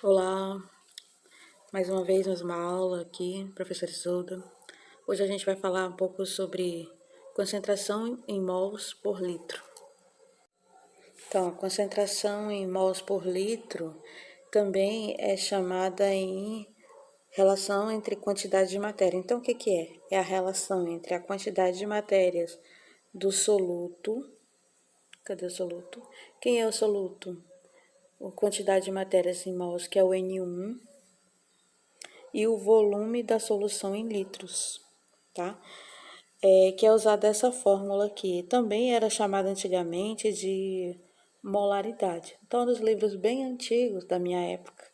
Olá, mais uma vez mais uma aula aqui, professora Isolda. Hoje a gente vai falar um pouco sobre concentração em mols por litro. Então, a concentração em mols por litro também é chamada em relação entre quantidade de matéria. Então, o que é? É a relação entre a quantidade de matérias do soluto. Cadê o soluto? Quem é o soluto? A quantidade de matérias em mols, que é o N1, e o volume da solução em litros, tá? Que é usada essa fórmula aqui. Também era chamada antigamente de molaridade. Então, nos livros bem antigos da minha época,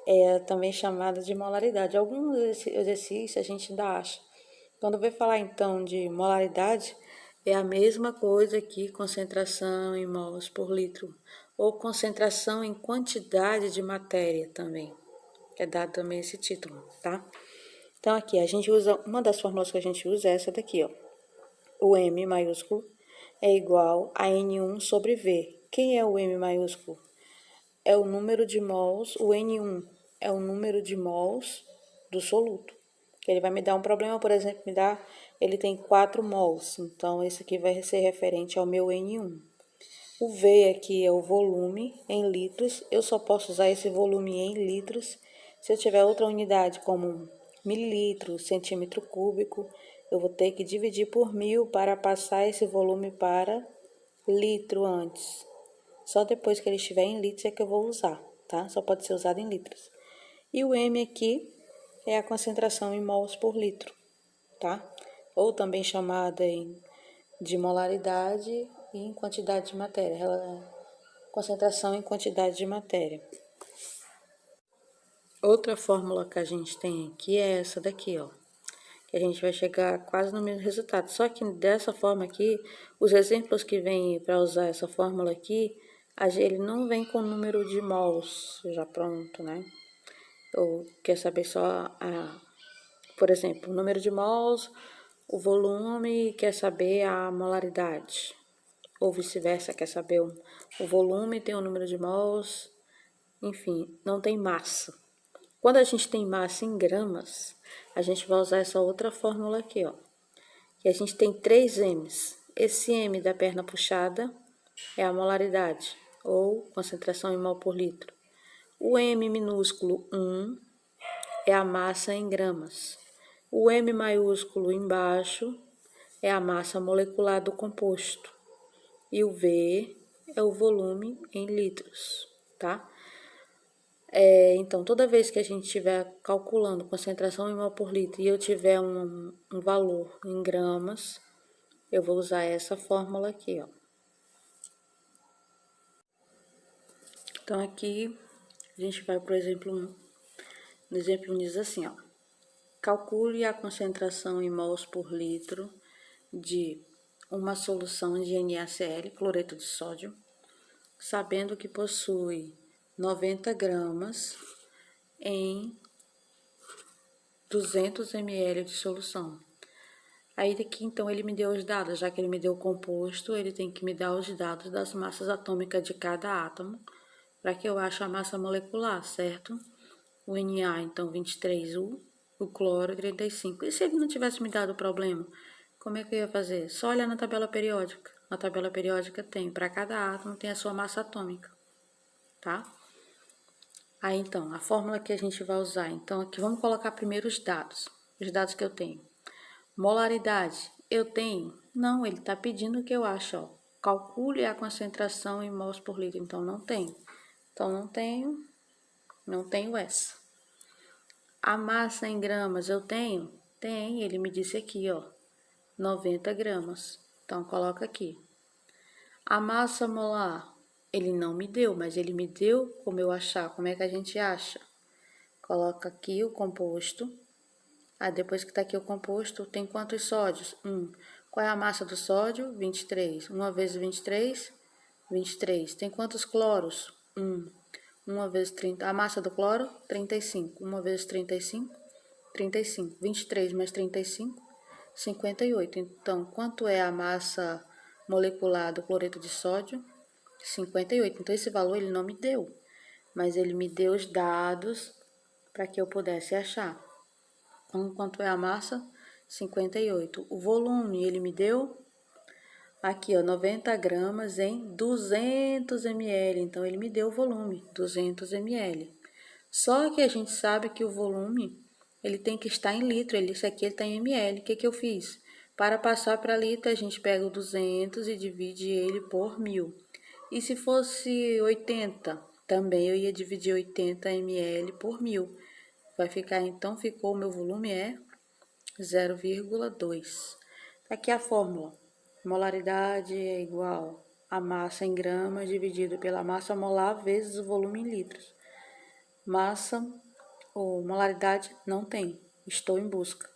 é também chamada de molaridade. Alguns exercícios a gente ainda acha. Quando vai falar então de molaridade, é a mesma coisa que concentração em mols por litro, ou concentração em quantidade de matéria também. É dado também esse título, tá? Então, aqui, a gente usa, uma das fórmulas que a gente usa é essa daqui, ó. O M maiúsculo é igual a N1 sobre V. Quem é o M maiúsculo? É o número de mols, o N1 é o número de mols do soluto. Ele vai me dar um problema, por exemplo, ele tem 4 mols, então esse aqui vai ser referente ao meu N1. O V aqui é o volume em litros, eu só posso usar esse volume em litros se eu tiver outra unidade como mililitro, centímetro cúbico, eu vou ter que dividir por 1000 para passar esse volume para litro antes. Só depois que ele estiver em litros é que eu vou usar, tá? Só pode ser usado em litros. E o M aqui é a concentração em mols por litro, tá? Ou também chamada de molaridade e em quantidade de matéria. Concentração em quantidade de matéria. Outra fórmula que a gente tem aqui é essa daqui, ó. Que a gente vai chegar quase no mesmo resultado. Só que dessa forma aqui, os exemplos que vêm para usar essa fórmula aqui, ele não vem com o número de mols já pronto, né? Ou quer saber só por exemplo, o número de mols, o volume, quer saber a molaridade. Ou vice-versa, quer saber o volume, tem o número de mols, enfim, não tem massa. Quando a gente tem massa em gramas, a gente vai usar essa outra fórmula aqui, ó. Que a gente tem 3 M's. Esse M da perna puxada é a molaridade, ou concentração em mol por litro. O M minúsculo 1 é a massa em gramas. O M maiúsculo embaixo é a massa molecular do composto. E o V é o volume em litros, tá? Então, toda vez que a gente estiver calculando concentração em mol por litro e eu tiver um valor em gramas, eu vou usar essa fórmula aqui, ó. Então, aqui, a gente vai, por exemplo, no exemplo diz assim, ó. Calcule a concentração em mols por litro de uma solução de NaCl, cloreto de sódio, sabendo que possui 90 gramas em 200 ml de solução. Aí daqui, então, ele me deu os dados, já que ele me deu o composto, ele tem que me dar os dados das massas atômicas de cada átomo, para que eu ache a massa molecular, certo? O Na, então, 23U, o cloro, 35. E se ele não tivesse me dado o problema, como é que eu ia fazer? Só olhar na tabela periódica. Na tabela periódica tem, para cada átomo tem a sua massa atômica, tá? Aí, então, a fórmula que a gente vai usar. Então, aqui vamos colocar primeiro os dados que eu tenho. Molaridade, eu tenho? Não, ele está pedindo que eu ache, ó. Calcule a concentração em mols por litro. Então, não tenho. Então, não tenho essa. A massa em gramas, eu tenho? Tem, ele me disse aqui, ó. 90 gramas. Então, coloca aqui. A massa molar, ele não me deu, mas ele me deu como eu achar. Como é que a gente acha? Coloca aqui o composto. Depois que está aqui o composto, tem quantos sódios? 1. Qual é a massa do sódio? 23. 1 vezes 23, 23. Tem quantos cloros? 1. 1 vezes 30. A massa do cloro? 35. 1 vezes 35, 35. 23 mais 35, 58. Então, quanto é a massa molecular do cloreto de sódio? 58. Então, esse valor ele não me deu. mas ele me deu os dados para que eu pudesse achar. Então, quanto é a massa? 58. O volume, ele me deu aqui, ó, 90 gramas em 200 ml. Então, ele me deu o volume, 200 ml. Só que a gente sabe que o volume, ele tem que estar em litro. Isso aqui está em ml. O que eu fiz? Para passar para litro, a gente pega o 200 e divide ele por 1000. E se fosse 80, também eu ia dividir 80 ml por 1000. Vai ficar, então, ficou o meu volume é 0,2. Aqui a fórmula. Molaridade é igual a massa em gramas dividido pela massa molar vezes o volume em litros. Massa ou molaridade não tem. Estou em busca.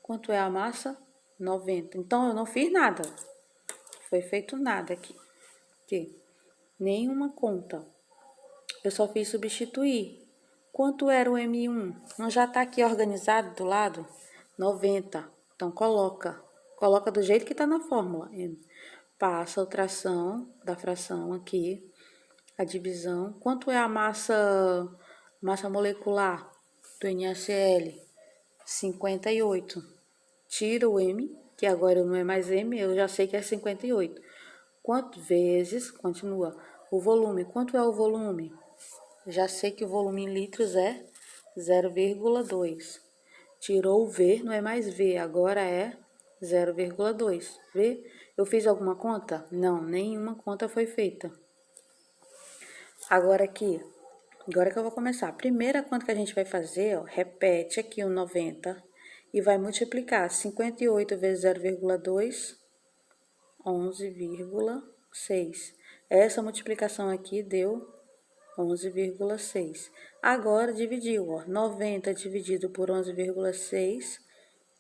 Quanto é a massa? 90. Então, eu não fiz nada. Foi feito nada aqui. Nenhuma conta. Eu só fiz substituir. Quanto era o M1? Não já está aqui organizado do lado? 90. Então, coloca do jeito que está na fórmula. Passa a tração da fração aqui, a divisão. Quanto é a massa molecular do NaCl? 58. Tira o M, que agora não é mais M, eu já sei que é 58. Quanto vezes, continua, o volume. Quanto é o volume? Já sei que o volume em litros é 0,2. Tirou o V, não é mais V, agora é 0,2. V? Eu fiz alguma conta? Não, nenhuma conta foi feita. Agora aqui, agora que eu vou começar. A primeira conta que a gente vai fazer, ó, repete aqui o 90 e vai multiplicar 58 vezes 0,2, 11,6. Essa multiplicação aqui deu 11,6. Agora dividiu, ó, 90 dividido por 11,6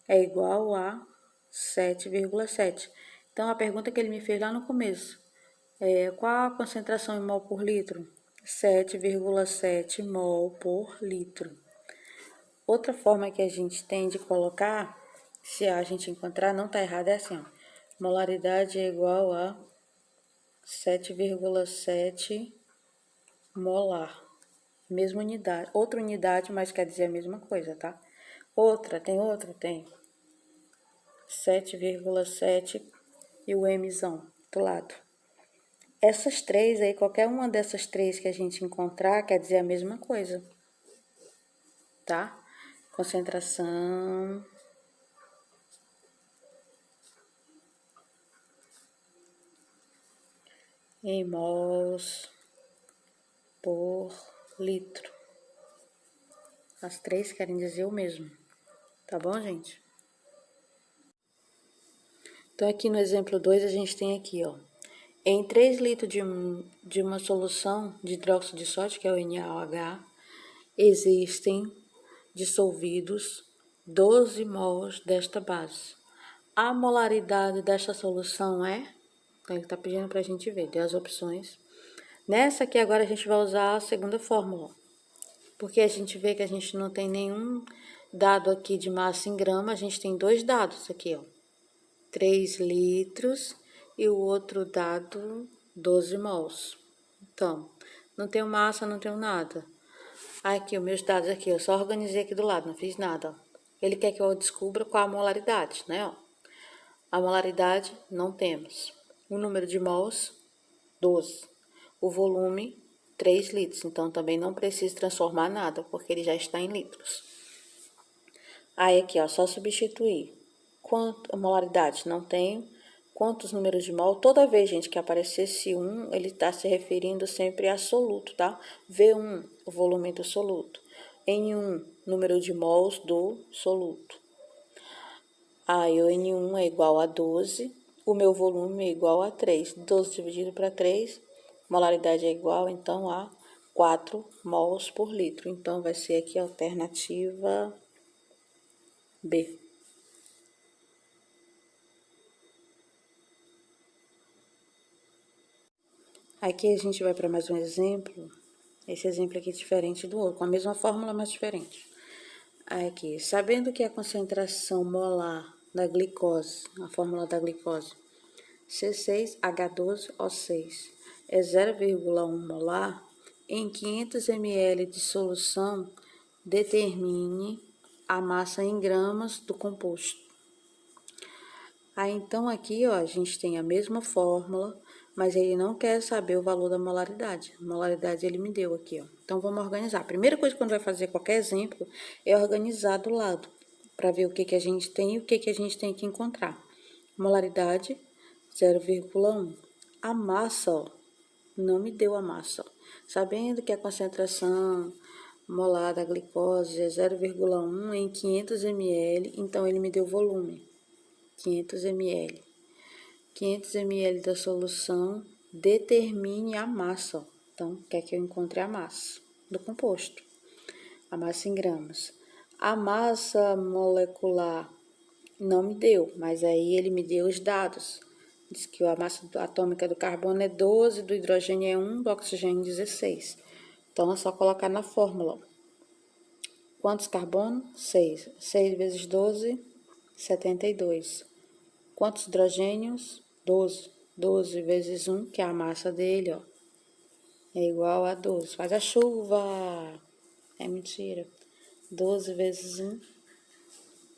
é igual a 7,7. Então, a pergunta que ele me fez lá no começo é qual a concentração em mol por litro? 7,7 mol por litro. Outra forma que a gente tem de colocar, se a gente encontrar, não tá errado, é assim, ó, molaridade é igual a 7,7 molar. Mesma unidade. Outra unidade, mas quer dizer a mesma coisa, tá? Tem. 7,7 e o Mzão do lado. Essas três aí, qualquer uma dessas três que a gente encontrar, quer dizer a mesma coisa, tá? Concentração em mols por litro. As três querem dizer o mesmo, tá bom, gente? Então, aqui no exemplo 2, a gente tem aqui, ó, em 3 litros de uma solução de hidróxido de sódio, que é o NaOH, existem dissolvidos 12 mols desta base. A molaridade desta solução é... Então, ele está pedindo para a gente ver, tem as opções. Nessa aqui, agora, a gente vai usar a segunda fórmula, porque a gente vê que a gente não tem nenhum dado aqui de massa em grama, a gente tem dois dados aqui, ó. 3 litros e o outro dado 12 mols. Então, não tenho massa, não tenho nada. Aqui, os meus dados aqui, eu só organizei aqui do lado, não fiz nada. Ele quer que eu descubra qual a molaridade, né? Ó. A molaridade, não temos. O número de mols, 12. O volume, 3 litros. Então, também não preciso transformar nada, porque ele já está em litros. Aí, aqui, ó, só substituir. Quanto a molaridade? Não tenho. Quantos números de mol? Toda vez, gente, que aparecesse 1, ele está se referindo sempre a soluto, tá? V1, o volume do soluto. N1, número de mols do soluto. Aí, o N1 é igual a 12. O meu volume é igual a 3. 12 dividido para 3, molaridade é igual, então, a 4 mols por litro. Então, vai ser aqui a alternativa B. Aqui a gente vai para mais um exemplo. Esse exemplo aqui é diferente do outro, com a mesma fórmula, mas diferente. Aqui, sabendo que a concentração molar da glicose, a fórmula da glicose, C6H12O6, é 0,1 molar, em 500 ml de solução, determine a massa em gramas do composto. Aí, então, aqui, ó, a gente tem a mesma fórmula, mas ele não quer saber o valor da molaridade. A molaridade ele me deu aqui, ó. Então, vamos organizar. A primeira coisa que quando vai fazer qualquer exemplo é organizar do lado, para ver o que a gente tem e o que a gente tem que encontrar. Molaridade, 0,1. A massa, ó, não me deu a massa. Sabendo que a concentração molar da glicose é 0,1 em 500 ml, então ele me deu volume, 500 ml. 500 ml da solução, determine a massa. Ó. Então, quer que eu encontre a massa do composto. A massa em gramas. A massa molecular não me deu, mas aí ele me deu os dados. Diz que a massa atômica do carbono é 12, do hidrogênio é 1, do oxigênio 16. Então, é só colocar na fórmula. Quantos carbono? 6. 6 vezes 12, 72. Quantos hidrogênios? 12. 12 vezes 1, que é a massa dele, ó, é igual a 12. Faz a chuva! É mentira. 12 vezes 1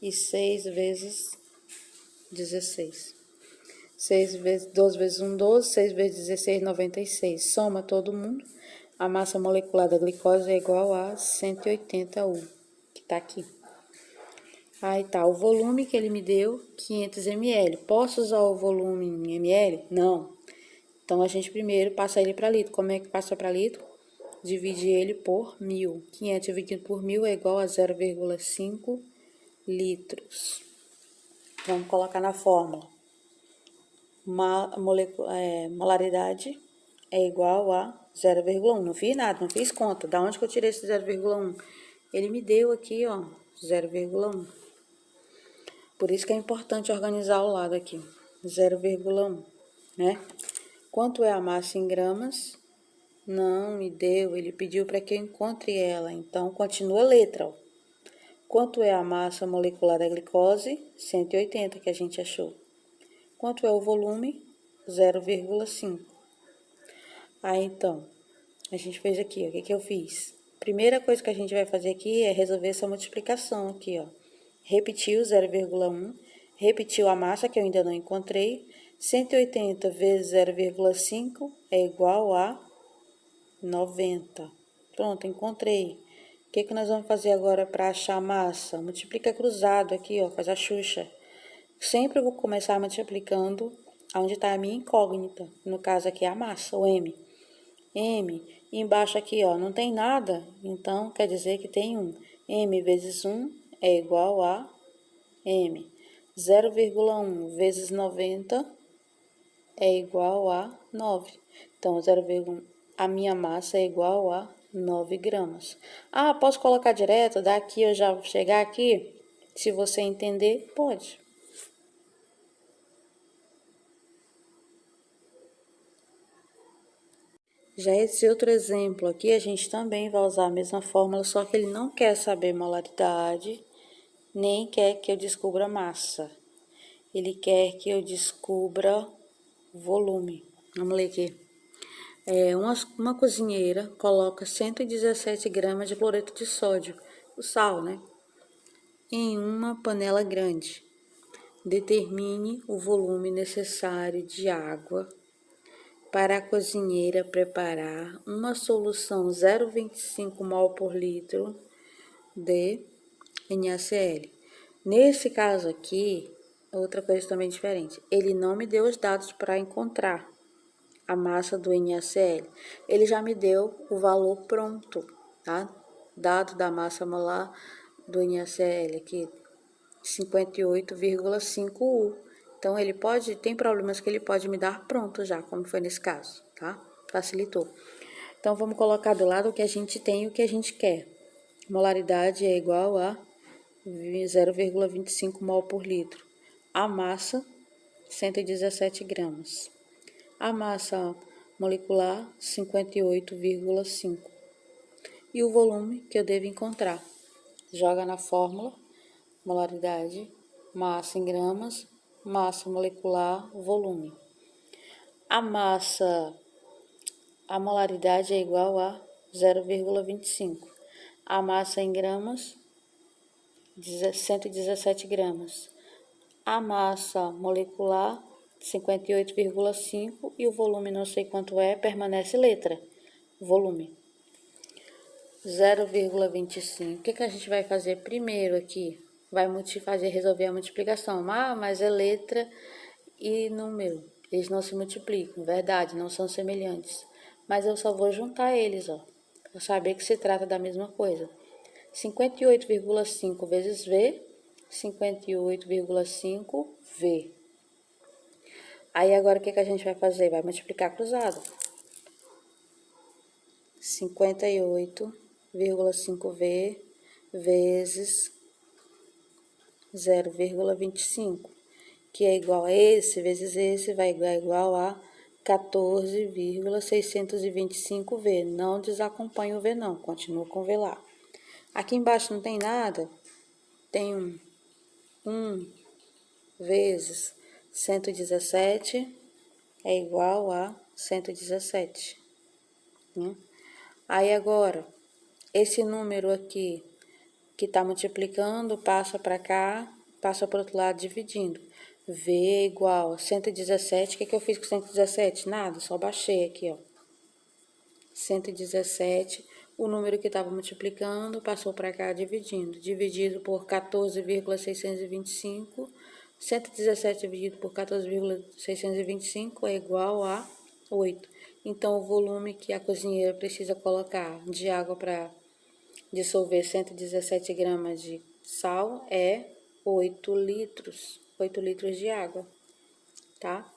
e 6 vezes 16. 12 vezes 1, 12. 6 vezes 16, 96. Soma todo mundo. A massa molecular da glicose é igual a 180 U, que tá aqui. Aí tá, o volume que ele me deu, 500 ml. Posso usar o volume em ml? Não. Então, a gente primeiro passa ele para litro. Como é que passa para litro? Divide ele por 1000. 500 dividido por 1000 é igual a 0,5 litros. Vamos colocar na fórmula. Molaridade é igual a 0,1. Não fiz nada, não fiz conta. Da onde que eu tirei esse 0,1? Ele me deu aqui, ó, 0,1. Por isso que é importante organizar o lado aqui. 0,1, né? Quanto é a massa em gramas? Não me deu, ele pediu para que eu encontre ela. Então, continua a letra, ó. Quanto é a massa molecular da glicose? 180, que a gente achou. Quanto é o volume? 0,5. Aí, então, a gente fez aqui, ó. O que eu fiz? Primeira coisa que a gente vai fazer aqui é resolver essa multiplicação aqui, ó. Repetiu 0,1, repetiu a massa, que eu ainda não encontrei. 180 vezes 0,5 é igual a 90. Pronto, encontrei. O que nós vamos fazer agora para achar a massa? Multiplica cruzado aqui, ó, faz a Xuxa. Sempre eu vou começar multiplicando onde está a minha incógnita. No caso aqui é a massa, o M. M, e embaixo aqui, ó, não tem nada, então quer dizer que tem 1. M vezes 1 é igual a M. 0,1 vezes 90 é igual a 9. Então, 0,1, a minha massa é igual a 9 gramas. Ah, posso colocar direto? Daqui eu já chegar aqui? Se você entender, pode. Já esse outro exemplo aqui, a gente também vai usar a mesma fórmula, só que ele não quer saber molaridade, nem quer que eu descubra massa. Ele quer que eu descubra volume. Vamos ler aqui. Uma cozinheira coloca 117 gramas de cloreto de sódio, o sal, né? Em uma panela grande. Determine o volume necessário de água para a cozinheira preparar uma solução 0,25 mol por litro de NaCl. Nesse caso aqui, outra coisa também diferente. Ele não me deu os dados para encontrar a massa do NaCl. Ele já me deu o valor pronto, tá? Dado da massa molar do NaCl aqui, 58,5 U. Então, tem problemas que ele pode me dar pronto já, como foi nesse caso, tá? Facilitou. Então, vamos colocar do lado o que a gente tem e o que a gente quer. Molaridade é igual a 0,25 mol por litro. A massa, 117 gramas. A massa molecular, 58,5. E o volume que eu devo encontrar. Joga na fórmula, molaridade, massa em gramas, massa molecular, volume. A molaridade é igual a 0,25. A massa em gramas, 117 gramas. A massa molecular, 58,5 e o volume não sei quanto é, permanece letra, volume. 0,25. O que a gente vai fazer primeiro aqui? Vai resolver a multiplicação. Ah, mas é letra e número. Eles não se multiplicam, verdade, não são semelhantes. Mas eu só vou juntar eles, ó, para saber que se trata da mesma coisa. 58,5 vezes V, 58,5 V. Aí agora o que a gente vai fazer? Vai multiplicar cruzado. 58,5V vezes 0,25, que é igual a esse vezes esse, vai dar igual a 14,625V. Não desacompanha o V não, continua com V lá. Aqui embaixo não tem nada, tem 1 vezes 117 é igual a 117, né? Aí agora, esse número aqui que está multiplicando, passa para cá, passa para o outro lado dividindo. V é igual a 117, o que eu fiz com 117? Nada, só baixei aqui, ó. 117, o número que estava multiplicando, passou para cá dividindo. Dividido por 14,625, 117 dividido por 14,625 é igual a 8. Então, o volume que a cozinheira precisa colocar de água para dissolver 117 gramas de sal é 8 litros de água, tá?